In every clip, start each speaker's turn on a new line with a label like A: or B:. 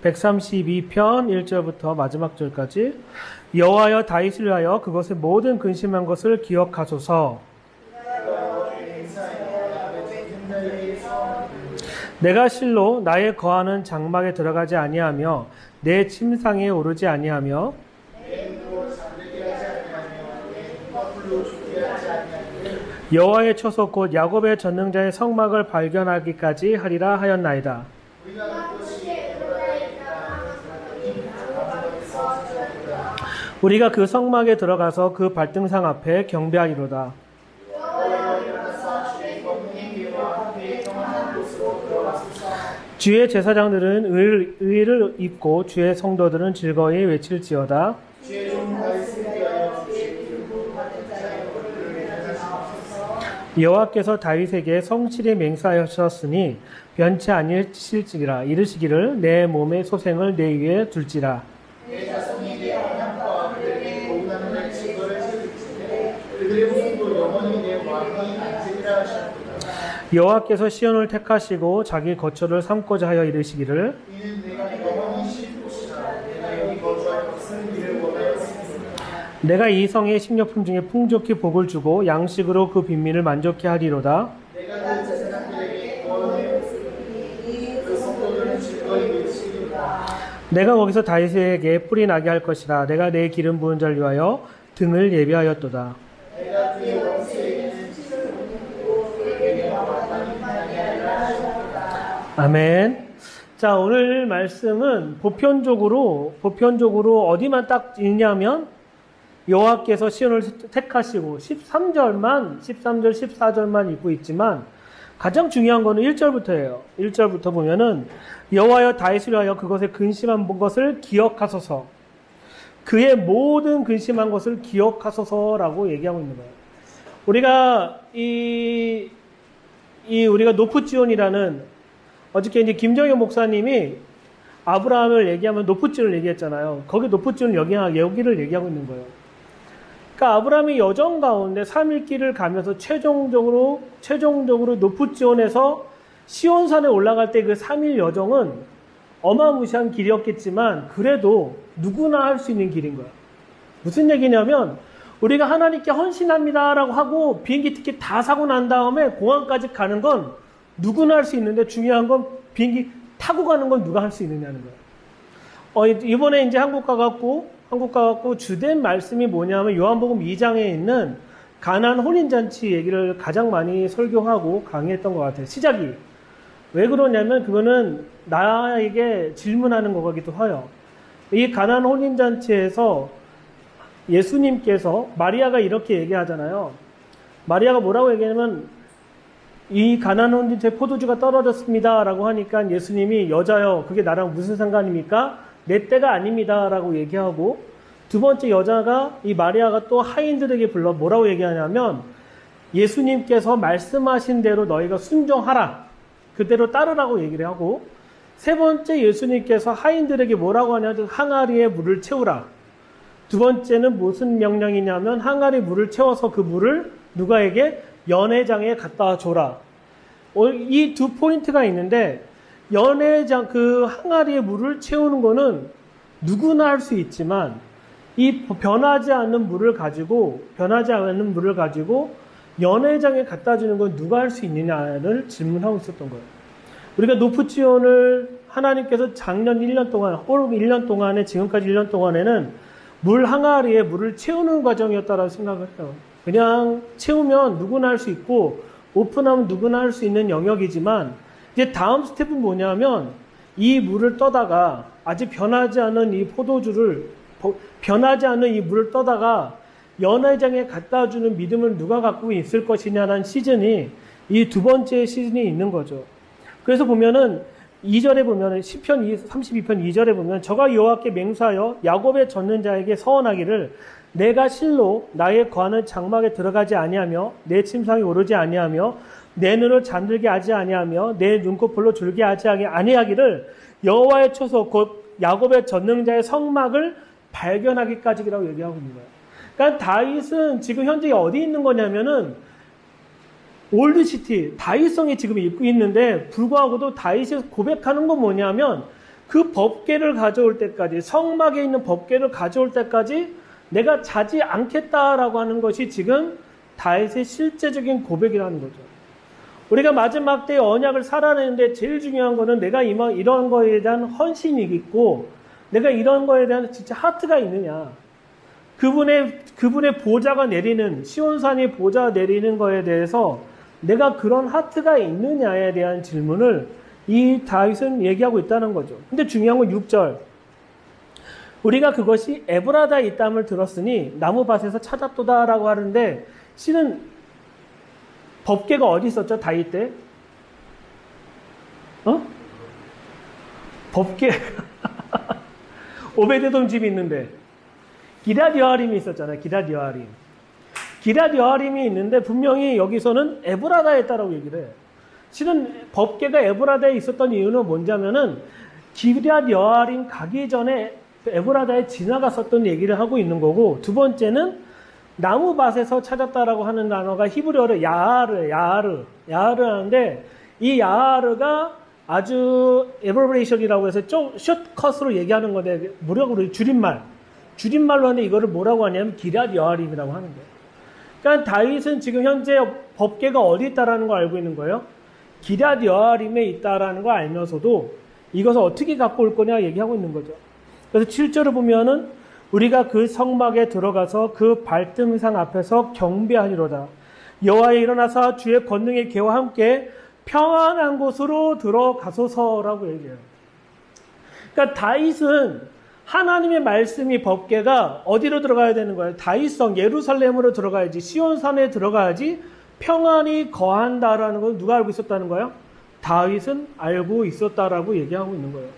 A: 132편 1절부터 마지막 절까지. 여호와여 다윗을 위하여 그것의 모든 근심한 것을 기억하소서. 내가 실로 나의 거하는 장막에 들어가지 아니하며 내 침상에 오르지 아니하며 여호와의 처소 곧 야곱의 전능자의 성막을 발견하기까지 하리라 하였나이다. 우리가 그 성막에 들어가서 그 발등상 앞에 경배하리로다. 주의 제사장들은 의를 입고 주의 성도들은 즐거이 외칠지어다. 여호와께서 다윗에게 성실히 맹세하셨으니 변치 아니실지라. 이르시기를 내 몸의 소생을 내 위에 둘지라. 여호와께서 시온을 택하시고 자기 거처를 삼고자 하여 이르시기를 내가 이 성의 식료품 중에 풍족히 복을 주고 양식으로 그 빈민을 만족케 하리로다. 내가 거기서 다윗에게 뿔이 나게 할 것이라. 내가 내 기름 부은 자를 위하여 등을 예비하였도다. 아멘. 자, 오늘 말씀은 보편적으로 어디만 딱 읽냐면 여호와께서 시온을 택하시고 13절, 14절만 읽고 있지만 가장 중요한 거는 1절부터예요. 1절부터 보면은 여호와여 다윗을 위하여 그것에 근심한 것을 기억하소서. 그의 모든 근심한 것을 기억하소서라고 얘기하고 있는 거예요. 우리가 우리가 노프지온이라는 어저께 이제 김정현 목사님이 아브라함을 얘기하면 노프지온을 얘기했잖아요. 거기 노프지온 여기를 얘기하고 있는 거예요. 그러니까 아브라함이 여정 가운데 3일 길을 가면서 최종적으로 노프지온에서 시온산에 올라갈 때 그 3일 여정은 어마무시한 길이었겠지만 그래도 누구나 할 수 있는 길인 거야. 무슨 얘기냐면 우리가 하나님께 헌신합니다라고 하고 비행기 티켓 다 사고 난 다음에 공항까지 가는 건 누구나 할 수 있는데 중요한 건 비행기 타고 가는 건 누가 할 수 있느냐는 거예요. 이번에 이제 한국 가갖고 주된 말씀이 뭐냐면 요한복음 2장에 있는 가나안 혼인잔치 얘기를 가장 많이 설교하고 강의했던 것 같아요. 시작이. 왜 그러냐면 그거는 나에게 질문하는 거기도 해요. 이 가나안 혼인잔치에서 예수님께서 마리아가 이렇게 얘기하잖아요. 마리아가 뭐라고 얘기하냐면 이 가나안 혼인잔치에 포도주가 떨어졌습니다 라고 하니까 예수님이 여자여 그게 나랑 무슨 상관입니까? 내 때가 아닙니다 라고 얘기하고 두 번째 여자가 이 마리아가 또 하인들에게 불러 뭐라고 얘기하냐면 예수님께서 말씀하신 대로 너희가 순종하라. 그대로 따르라고 얘기를 하고 세 번째 예수님께서 하인들에게 뭐라고 하냐면 항아리에 물을 채우라. 두 번째는 무슨 명령이냐면 항아리 물을 채워서 그 물을 누가에게 연회장에 갖다 줘라. 이 두 포인트가 있는데 연회장 그 항아리에 물을 채우는 거는 누구나 할 수 있지만 이 변하지 않는 물을 가지고 연회장에 갖다 주는 건 누가 할 수 있느냐를 질문하고 있었던 거예요. 우리가 노프지온을 하나님께서 작년 1년 동안, 올 1년 동안에 지금까지 1년 동안에는 물 항아리에 물을 채우는 과정이었다라고 생각을 해요. 그냥 채우면 누구나 할 수 있고 오픈하면 누구나 할 수 있는 영역이지만 이제 다음 스텝은 뭐냐면 이 물을 떠다가 아직 변하지 않은 이 물을 떠다가 연회장에 갖다 주는 믿음을 누가 갖고 있을 것이냐는 시즌이 이 두 번째 시즌이 있는 거죠. 그래서 보면은 2절에 보면 시편 32편 2절에 보면 저가 여호와께 맹세하여 야곱의 젖는 자에게 서원하기를 내가 실로 나의 거하는 장막에 들어가지 아니하며 내 침상에 오르지 아니하며 내 눈을 잠들게 하지 아니하며 내 눈꺼풀로 졸게 하지 아니하기를 여호와의 처소 곧 야곱의 전능자의 성막을 발견하기까지라고 얘기하고 있는 거예요. 그러니까 다윗은 지금 현재 어디 있는 거냐면은 올드시티, 다윗성에 지금 있고 있는데 불구하고도 다윗이 고백하는 건 뭐냐면 그 법궤를 가져올 때까지, 성막에 있는 법궤를 가져올 때까지 내가 자지 않겠다라고 하는 것이 지금 다윗의 실제적인 고백이라는 거죠. 우리가 마지막 때의 언약을 살아내는데 제일 중요한 거는 내가 이런 거에 대한 헌신이 있고 내가 이런 거에 대한 진짜 하트가 있느냐. 그분의 보좌가 내리는, 시온산이 보좌가 내리는 거에 대해서 내가 그런 하트가 있느냐에 대한 질문을 이 다윗은 얘기하고 있다는 거죠. 근데 중요한 건 6절. 우리가 그것이 에브라다에 있다함을 들었으니 나무밭에서 찾았도다라고 하는데, 실은 법궤가 어디 있었죠? 다윗 때? 법궤 오베데돔 집이 있는데 기럇 여아림이 있었잖아요. 기럇 여아림. 기럇 여아림이 있는데 분명히 여기서는 에브라다에 있다라고 얘기를 해요. 실은 법궤가 에브라다에 있었던 이유는 뭔냐면은 기럇 여아림 가기 전에 에브라다에 지나갔었던 얘기를 하고 있는 거고, 두 번째는 나무밭에서 찾았다라고 하는 단어가 히브리어로 야하르 하는데, 이 야하르가 아주 에버브레이션이라고 해서 좀 숏컷으로 얘기하는 건데, 무력으로 줄임말로 하는데 이거를 뭐라고 하냐면 기럇 여아림이라고 하는 거예요. 그러니까 다윗은 지금 현재 법궤가 어디 있다라는 걸 알고 있는 거예요. 기럇 여아림에 있다라는 걸 알면서도 이것을 어떻게 갖고 올 거냐 얘기하고 있는 거죠. 그래서 7절을 보면은 우리가 그 성막에 들어가서 그 발등상 앞에서 경배하리로다. 여호와여 일어나사 주의 권능의 계와 함께 평안한 곳으로 들어가소서라고 얘기해요. 그러니까 다윗은 하나님의 말씀이 법궤가 어디로 들어가야 되는 거예요? 다윗성 예루살렘으로 들어가야지, 시온산에 들어가야지 평안이 거한다라는 걸 누가 알고 있었다는 거예요? 다윗은 알고 있었다라고 얘기하고 있는 거예요.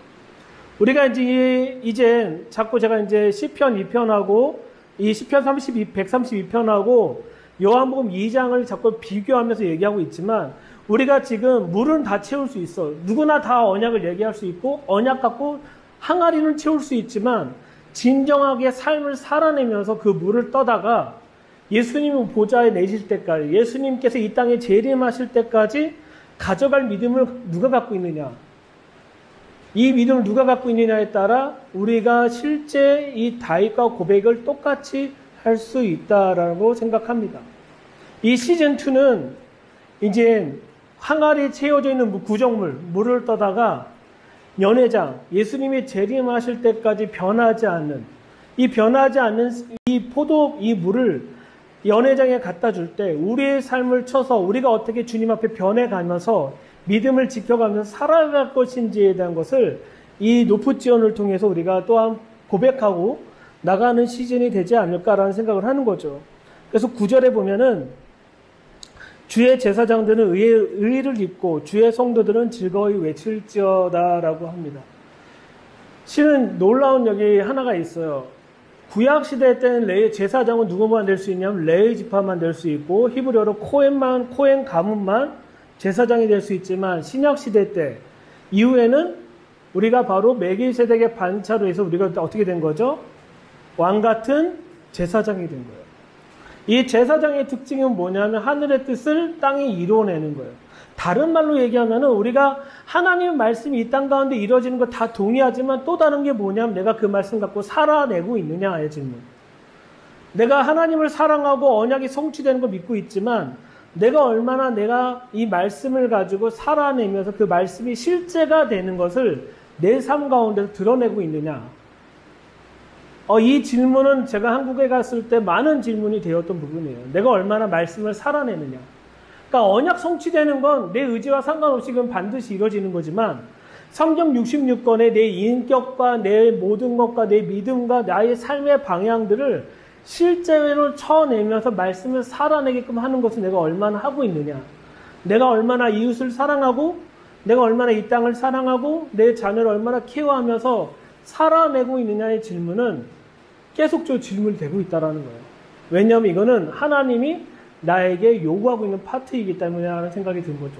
A: 우리가 이제 자꾸 제가 이제 시편 2편하고 이 시편 132편하고 요한복음 2장을 자꾸 비교하면서 얘기하고 있지만, 우리가 지금 물은 다 채울 수 있어. 누구나 다 언약을 얘기할 수 있고 언약 갖고 항아리는 채울 수 있지만, 진정하게 삶을 살아내면서 그 물을 떠다가 예수님 보좌에 내실 때까지, 예수님께서 이 땅에 재림하실 때까지 가져갈 믿음을 누가 갖고 있느냐, 이 믿음을 누가 갖고 있느냐에 따라 우리가 실제 이 다윗과 고백을 똑같이 할 수 있다라고 생각합니다. 이 시즌2는 이제 항아리에 채워져 있는 구정물, 물을 떠다가 연회장, 예수님이 재림하실 때까지 변하지 않는 이 물을 연회장에 갖다 줄 때 우리의 삶을 쳐서 우리가 어떻게 주님 앞에 변해가면서 믿음을 지켜가면서 살아갈 것인지에 대한 것을 이 노프지원을 통해서 우리가 또한 고백하고 나가는 시즌이 되지 않을까라는 생각을 하는 거죠. 그래서 9절에 보면은 주의 제사장들은 의를 입고 주의 성도들은 즐거이 외칠지어다라고 합니다. 실은 놀라운 여기 하나가 있어요. 구약 시대 때는 제사장은 누구만 될 수 있냐면 레위 지파만 될 수 있고, 히브리어로 코hen 가문만 제사장이 될 수 있지만, 신약 시대 때 이후에는 우리가 바로 멜기세덱의 반차로 해서 우리가 어떻게 된 거죠? 왕 같은 제사장이 된 거예요. 이 제사장의 특징은 뭐냐면 하늘의 뜻을 땅에 이루어내는 거예요. 다른 말로 얘기하면은 우리가 하나님의 말씀이 이 땅 가운데 이루어지는 거 다 동의하지만 또 다른 게 뭐냐면 내가 그 말씀 갖고 살아내고 있느냐의 질문. 내가 하나님을 사랑하고 언약이 성취되는 거 믿고 있지만 내가 얼마나 내가 이 말씀을 가지고 살아내면서 그 말씀이 실제가 되는 것을 내 삶 가운데서 드러내고 있느냐. 이 질문은 제가 한국에 갔을 때 많은 질문이 되었던 부분이에요. 내가 얼마나 말씀을 살아내느냐. 그러니까 언약 성취되는 건 내 의지와 상관없이 그건 반드시 이루어지는 거지만, 성경 66권의 내 인격과 내 모든 것과 내 믿음과 나의 삶의 방향들을 실제로 쳐내면서 말씀을 살아내게끔 하는 것을 내가 얼마나 하고 있느냐. 내가 얼마나 이웃을 사랑하고, 내가 얼마나 이 땅을 사랑하고, 내 자녀를 얼마나 케어하면서 살아내고 있느냐의 질문은 계속적으로 질문이 되고 있다는 거예요. 왜냐하면 이거는 하나님이 나에게 요구하고 있는 파트이기 때문에 하는 생각이 든 거죠.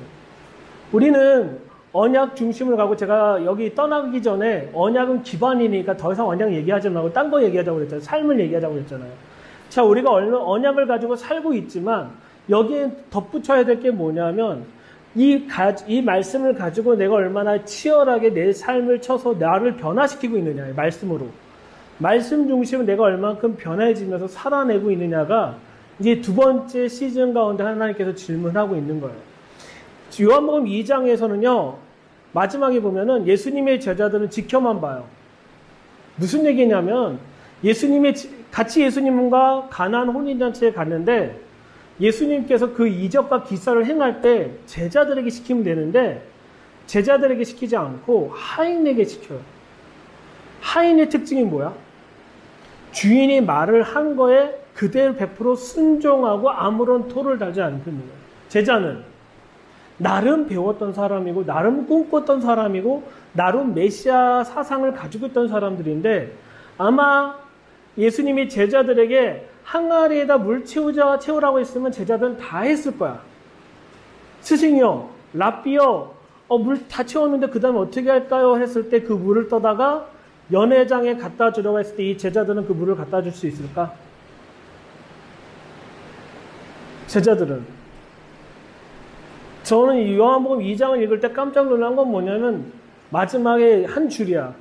A: 우리는 언약 중심으로 가고, 제가 여기 떠나기 전에 언약은 기반이니까 더 이상 언약 얘기하지 말고 딴 거 얘기하자고 그랬잖아요. 삶을 얘기하자고 그랬잖아요. 자, 우리가 언약을 가지고 살고 있지만 여기에 덧붙여야 될 게 뭐냐면 이 말씀을 가지고 내가 얼마나 치열하게 내 삶을 쳐서 나를 변화시키고 있느냐, 말씀으로. 말씀 중심으로 내가 얼만큼 변해지면서 살아내고 있느냐가 이제 두 번째 시즌 가운데 하나님께서 질문하고 있는 거예요. 요한복음 2장에서는요, 마지막에 보면은 예수님의 제자들은 지켜만 봐요. 무슨 얘기냐면, 같이 예수님과 가나안 혼인잔치에 갔는데, 예수님께서 그 이적과 기사를 행할 때 제자들에게 시키면 되는데, 제자들에게 시키지 않고 하인에게 시켜요. 하인의 특징이 뭐야? 주인이 말을 한 거에 그대로 100% 순종하고 아무런 토를 달지 않는 거예요. 제자는 나름 배웠던 사람이고 나름 꿈꿨던 사람이고 나름 메시아 사상을 가지고 있던 사람들인데, 아마 예수님이 제자들에게 항아리에다 물 채우라고 했으면 제자들은 다 했을 거야. 스승이요, 랍비요, 물 다 채웠는데 그 다음에 어떻게 할까요? 했을 때 그 물을 떠다가 연회장에 갖다 주려고 했을 때 이 제자들은 그 물을 갖다 줄 수 있을까? 제자들은. 저는 이 요한복음 2장을 읽을 때 깜짝 놀란 건 뭐냐면 마지막에 한 줄이야.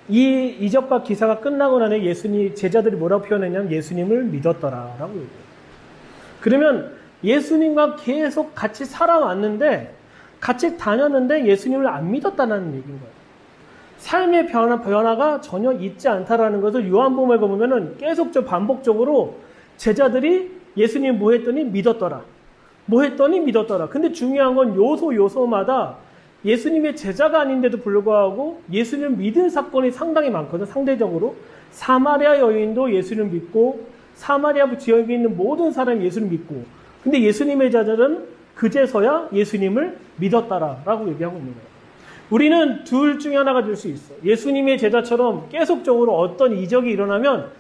A: 이 이적과 기사가 끝나고 나니 제자들이 뭐라고 표현했냐면 예수님을 믿었더라라고 얘기해요. 그러면 예수님과 계속 같이 살아왔는데, 같이 다녔는데 예수님을 안 믿었다는 얘기인 거예요. 삶의 변화가 전혀 있지 않다라는 것을 요한복음에 보면은 계속 반복적으로 제자들이 예수님 뭐 했더니 믿었더라. 뭐 했더니 믿었더라. 근데 중요한 건 요소마다 예수님의 제자가 아닌데도 불구하고 예수님을 믿은 사건이 상당히 많거든, 상대적으로. 사마리아 여인도 예수님을 믿고, 사마리아 지역에 있는 모든 사람이 예수님을 믿고, 근데 예수님의 제자들은 그제서야 예수님을 믿었다라고 얘기하고 있는 거예요. 우리는 둘 중에 하나가 될 수 있어. 예수님의 제자처럼 계속적으로 어떤 이적이 일어나면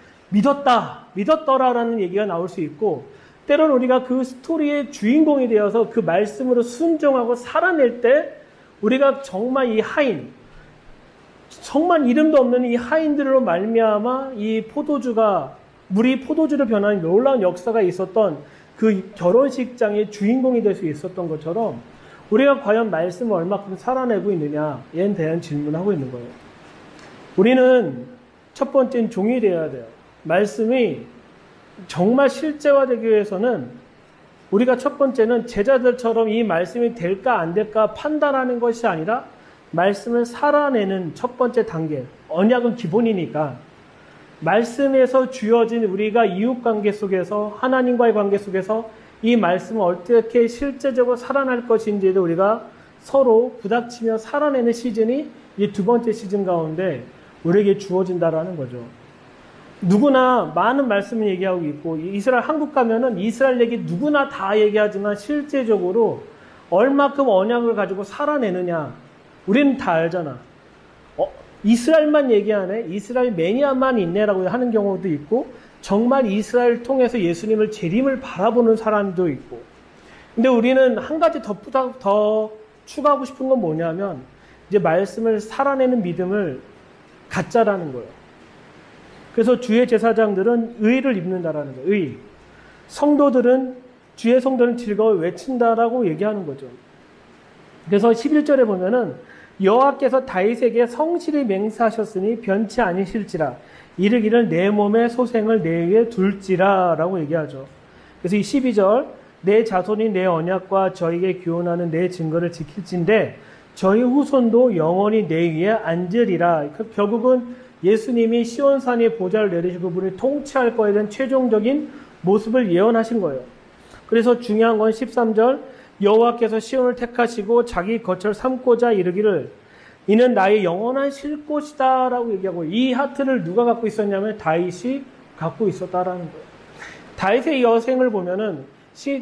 A: 믿었더라라는 얘기가 나올 수 있고, 때로는 우리가 그 스토리의 주인공이 되어서 그 말씀으로 순종하고 살아낼 때 우리가 정말 이 하인, 정말 이름도 없는 이 하인들로 말미암아 이 물이 포도주로 변하는 놀라운 역사가 있었던 그 결혼식장의 주인공이 될 수 있었던 것처럼 우리가 과연 말씀을 얼마큼 살아내고 있느냐에 대한 질문을 하고 있는 거예요. 우리는 첫 번째는 종이 되어야 돼요. 말씀이 정말 실제화되기 위해서는 우리가 첫 번째는 제자들처럼 이 말씀이 될까 안 될까 판단하는 것이 아니라 말씀을 살아내는 첫 번째 단계. 언약은 기본이니까 말씀에서 주어진 우리가 이웃관계 속에서, 하나님과의 관계 속에서 이 말씀을 어떻게 실제적으로 살아날 것인지도 우리가 서로 부닥치며 살아내는 시즌이 이 두 번째 시즌 가운데 우리에게 주어진다라는 거죠. 누구나 많은 말씀을 얘기하고 있고, 이스라엘 한국 가면은 이스라엘 얘기 누구나 다 얘기하지만 실제적으로 얼마큼 언약을 가지고 살아내느냐 우리는 다 알잖아. 이스라엘만 얘기하네, 이스라엘 매니아만 있네라고 하는 경우도 있고, 정말 이스라엘을 통해서 예수님을 재림을 바라보는 사람도 있고. 근데 우리는 한 가지 더 추가하고 싶은 건 뭐냐면 이제 말씀을 살아내는 믿음을 갖자라는 거예요. 그래서 주의 제사장들은 의를 입는다라는 거예요. 의. 주의 성도는 즐거워 외친다라고 얘기하는 거죠. 그래서 11절에 보면은 여호와께서 다윗에게 성실히 맹세하셨으니 변치 아니실지라 이르기를 내 몸의 소생을 내 위에 둘지라 라고 얘기하죠. 그래서 이 12절 내 자손이 내 언약과 저에게 교훈하는 내 증거를 지킬진데 저희 후손도 영원히 내 위에 앉으리라. 결국은 예수님이 시온산에 보좌를 내리시고 그분이 통치할 거에 대한 최종적인 모습을 예언하신 거예요. 그래서 중요한 건 13절 여호와께서 시온을 택하시고 자기 거처를 삼고자 이르기를 이는 나의 영원한 쉴 곳이다 라고 얘기하고, 이 하트를 누가 갖고 있었냐면 다윗이 갖고 있었다라는 거예요. 다윗의 여생을 보면은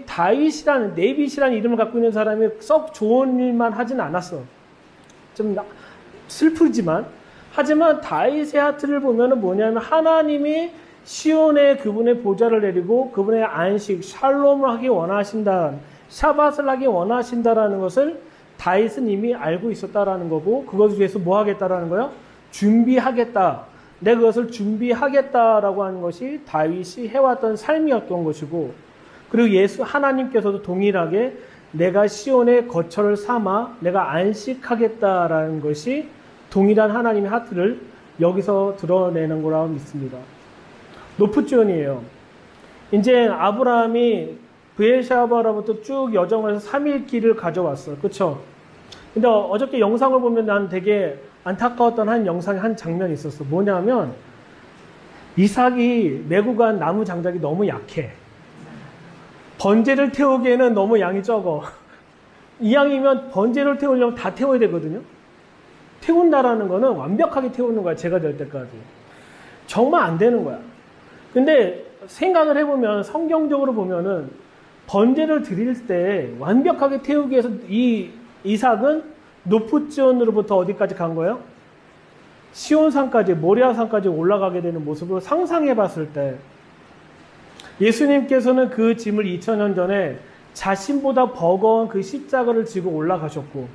A: 다윗이라는, 네빗이라는 이름을 갖고 있는 사람이 썩 좋은 일만 하진 않았어. 좀 슬프지만. 하지만 다윗의 하트를 보면은 뭐냐면 하나님이 시온에 그분의 보좌를 내리고 그분의 안식, 샬롬을 하기 원하신다, 샤밧을 하기 원하신다라는 것을 다윗은 이미 알고 있었다라는 거고, 그것을 위해서 뭐 하겠다라는 거예요? 준비하겠다. 내가 그것을 준비하겠다라고 하는 것이 다윗이 해왔던 삶이었던 것이고, 그리고 하나님께서도 동일하게 내가 시온의 거처를 삼아 내가 안식하겠다라는 것이 동일한 하나님의 하트를 여기서 드러내는 거라고 믿습니다. 노프지온이에요. 이제 아브라함이 브엘샤바로부터 쭉 여정을 해서 3일 길을 가져왔어요. 그쵸? 근데 어저께 영상을 보면 난 되게 안타까웠던 한 영상에 한 장면이 있었어. 뭐냐면 이삭이 메고 간 나무 장작이 너무 약해. 번제를 태우기에는 너무 양이 적어. 이왕이면 번제를 태우려면 다 태워야 되거든요. 태운다라는 거는 완벽하게 태우는 거야. 제가 될 때까지. 정말 안 되는 거야. 근데 생각을 해보면 성경적으로 보면은 번제를 드릴 때 완벽하게 태우기 위해서 이 이삭은 노프지온으로부터 어디까지 간 거예요? 시온산까지, 모리아산까지 올라가게 되는 모습을 상상해 봤을 때 예수님께서는 그 짐을 2000년 전에 자신보다 버거운 그 십자가를 지고 올라가셨고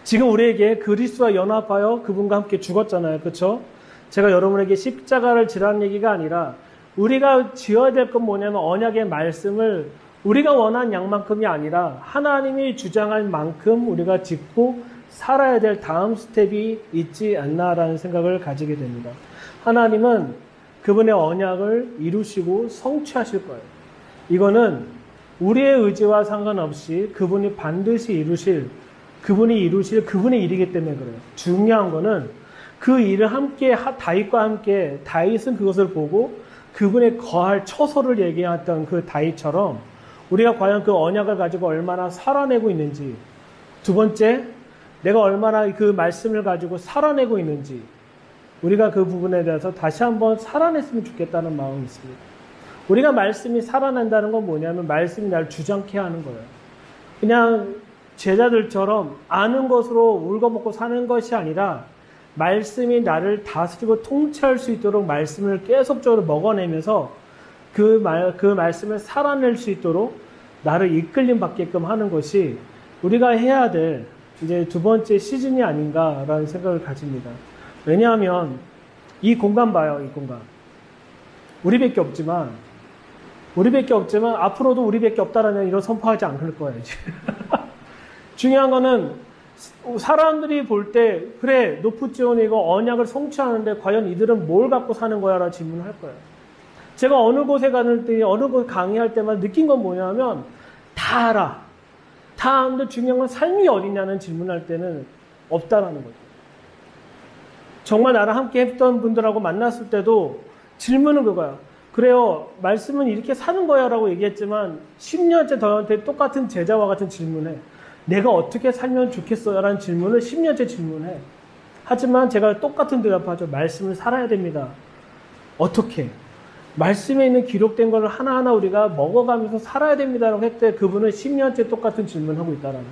A: 지금 우리에게 그리스도와 연합하여 그분과 함께 죽었잖아요. 그렇죠? 제가 여러분에게 십자가를 지라는 얘기가 아니라 우리가 지어야 될 건 뭐냐면 언약의 말씀을 우리가 원하는 양만큼이 아니라 하나님이 주장할 만큼 우리가 짓고 살아야 될 다음 스텝이 있지 않나라는 생각을 가지게 됩니다. 하나님은 그분의 언약을 이루시고 성취하실 거예요. 이거는 우리의 의지와 상관없이 그분이 반드시 이루실, 그분이 그분의 일이기 때문에 그래요. 중요한 거는 그 일을 함께, 다윗과 함께, 다윗은 그것을 보고 그분의 거할 처소를 얘기했던 그 다윗처럼 우리가 과연 그 언약을 가지고 얼마나 살아내고 있는지, 두 번째, 내가 얼마나 그 말씀을 가지고 살아내고 있는지, 우리가 그 부분에 대해서 다시 한번 살아냈으면 좋겠다는 마음이 있습니다. 우리가 말씀이 살아난다는 건 뭐냐면 말씀이 나를 주장케 하는 거예요. 그냥 제자들처럼 아는 것으로 울고먹고 사는 것이 아니라 말씀이 나를 다스리고 통치할 수 있도록 말씀을 계속적으로 먹어내면서 그 말씀을 살아낼 수 있도록 나를 이끌림 받게끔 하는 것이 우리가 해야 될 이제 두 번째 시즌이 아닌가라는 생각을 가집니다. 왜냐하면 이 공간 봐요, 이 공간. 우리밖에 없지만 앞으로도 우리밖에 없다라는 이런 선포하지 않을 거예요. 중요한 거는 사람들이 볼 때 그래 노프지온이고 언약을 성취하는데 과연 이들은 뭘 갖고 사는 거야? 라는 질문을 할 거예요. 제가 어느 곳에 가는 때 어느 곳 강의할 때마다 느낀 건 뭐냐면 다 알아. 다 아는데 중요한 건 삶이 어디냐는 질문할 때는 없다라는 거죠. 정말 나랑 함께 했던 분들하고 만났을 때도 질문은 그거야. 그래요. 말씀은 이렇게 사는 거야 라고 얘기했지만 10년째 저한테 똑같은 제자와 같은 질문해. 내가 어떻게 살면 좋겠어요? 라는 질문을 10년째 질문해. 하지만 제가 똑같은 대답하죠. 말씀을 살아야 됩니다. 어떻게? 말씀에 있는 기록된 것을 하나하나 우리가 먹어가면서 살아야 됩니다라고 했대. 그분은 10년째 똑같은 질문하고 있다는 거예요.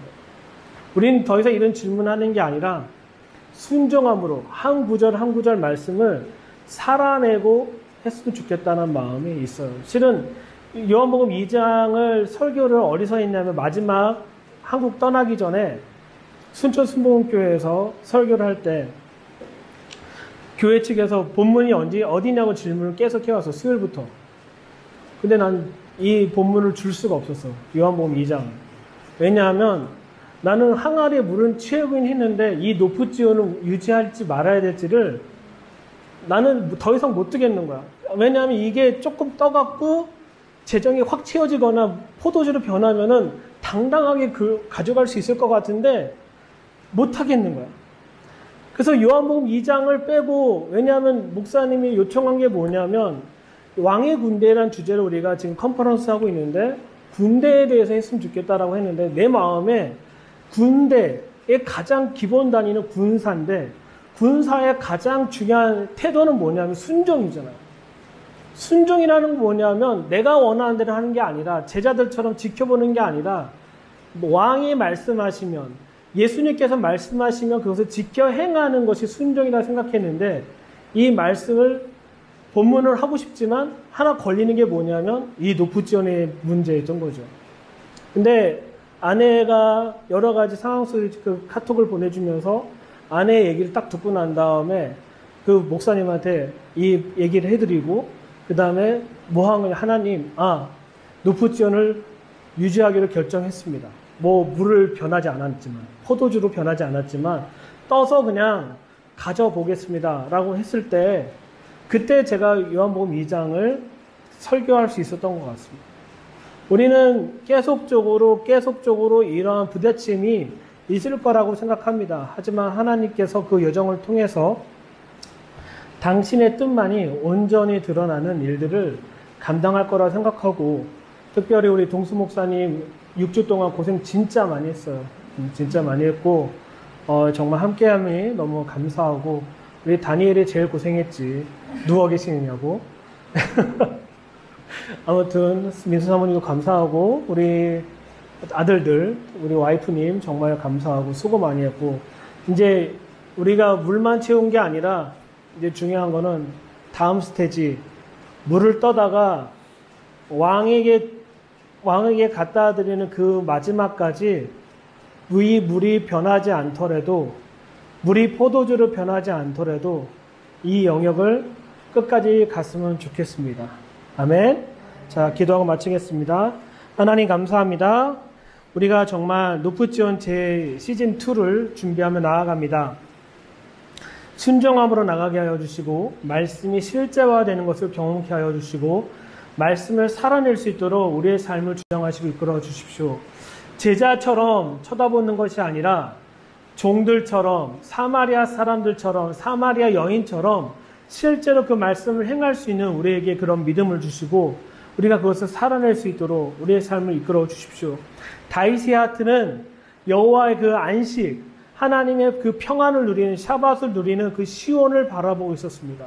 A: 우리는 더 이상 이런 질문하는 게 아니라 순종함으로 한 구절 한 구절 말씀을 살아내고 했으면 좋겠다는 마음이 있어요. 실은 요한복음 2장을 설교를 어디서 했냐면 마지막 한국 떠나기 전에 순천 순복음교회에서 설교를 할 때 교회 측에서 본문이 어디냐고 질문을 계속 해와서 수요일부터. 근데 난 이 본문을 줄 수가 없었어. 요한복음 2장. 왜냐하면 나는 항아리에 물은 채우긴 했는데 이 노프지온을 유지할지 말아야 될지를 나는 더 이상 못 두겠는 거야. 왜냐하면 이게 조금 떠갖고 재정이 확 채워지거나 포도주로 변하면은 당당하게 가져갈 수 있을 것 같은데 못 하겠는 거야. 그래서 요한복음 2장을 빼고, 왜냐하면 목사님이 요청한 게 뭐냐면 왕의 군대라는 주제로 우리가 지금 컨퍼런스 하고 있는데 군대에 대해서 했으면 좋겠다라고 했는데 내 마음에 군대의 가장 기본 단위는 군사인데 군사의 가장 중요한 태도는 뭐냐면 순종이잖아요. 순종이라는 건 뭐냐면 내가 원하는 대로 하는 게 아니라 제자들처럼 지켜보는 게 아니라 왕이 말씀하시면 예수님께서 말씀하시면 그것을 지켜 행하는 것이 순종이라 생각했는데 이 말씀을 본문을 하고 싶지만 하나 걸리는 게 뭐냐면 이 노프지온의 문제였던 거죠. 근데 아내가 여러 가지 상황 속에 그 카톡을 보내주면서 아내의 얘기를 딱 듣고 난 다음에 그 목사님한테 이 얘기를 해드리고 그 다음에 뭐 한 거냐. 하나님, 노프지온을 유지하기로 결정했습니다. 뭐 물을 변하지 않았지만, 포도주로 변하지 않았지만 떠서 그냥 가져보겠습니다 라고 했을 때, 그때 제가 요한복음 2장을 설교할 수 있었던 것 같습니다. 우리는 계속적으로 이러한 부딪힘이 있을 거라고 생각합니다. 하지만 하나님께서 그 여정을 통해서 당신의 뜻만이 온전히 드러나는 일들을 감당할 거라 생각하고, 특별히 우리 동수 목사님 6주 동안 고생 진짜 많이 했어요. 진짜 많이 했고, 정말 함께함이 너무 감사하고, 우리 다니엘이 제일 고생했지. 누워 계시느냐고. 아무튼 민수 사모님도 감사하고, 우리 아들들, 우리 와이프님 정말 감사하고 수고 많이 했고, 이제 우리가 물만 채운 게 아니라 이제 중요한 거는 다음 스테이지, 물을 떠다가 왕에게 갖다 드리는 그 마지막까지 이 물이 변하지 않더라도, 물이 포도주로 변하지 않더라도 이 영역을 끝까지 갔으면 좋겠습니다. 아멘. 자, 기도하고 마치겠습니다. 하나님 감사합니다. 우리가 정말 노프지원 제 시즌2를 준비하며 나아갑니다. 순종함으로 나가게 하여 주시고, 말씀이 실제화되는 것을 경험케 하여 주시고, 말씀을 살아낼 수 있도록 우리의 삶을 주장하시고 이끌어 주십시오. 제자처럼 쳐다보는 것이 아니라 종들처럼, 사마리아 사람들처럼, 사마리아 여인처럼 실제로 그 말씀을 행할 수 있는 우리에게 그런 믿음을 주시고, 우리가 그것을 살아낼 수 있도록 우리의 삶을 이끌어 주십시오. 다윗의 하트는 여호와의 그 안식, 하나님의 그 평안을 누리는, 샤밧을 누리는 그 시온을 바라보고 있었습니다.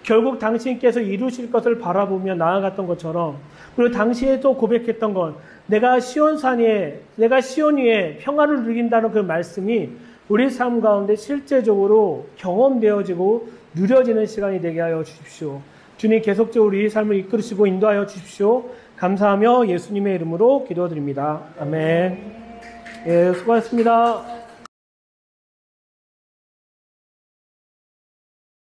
A: 결국 당신께서 이루실 것을 바라보며 나아갔던 것처럼, 그리고 당시에 또 고백했던 건, 내가 시온 위에 평안을 누린다는 그 말씀이 우리 삶 가운데 실제적으로 경험되어지고 누려지는 시간이 되게 하여 주십시오. 주님 계속적으로 우리 삶을 이끌으시고 인도하여 주십시오. 감사하며 예수님의 이름으로 기도드립니다. 아멘. 예, 수고하셨습니다.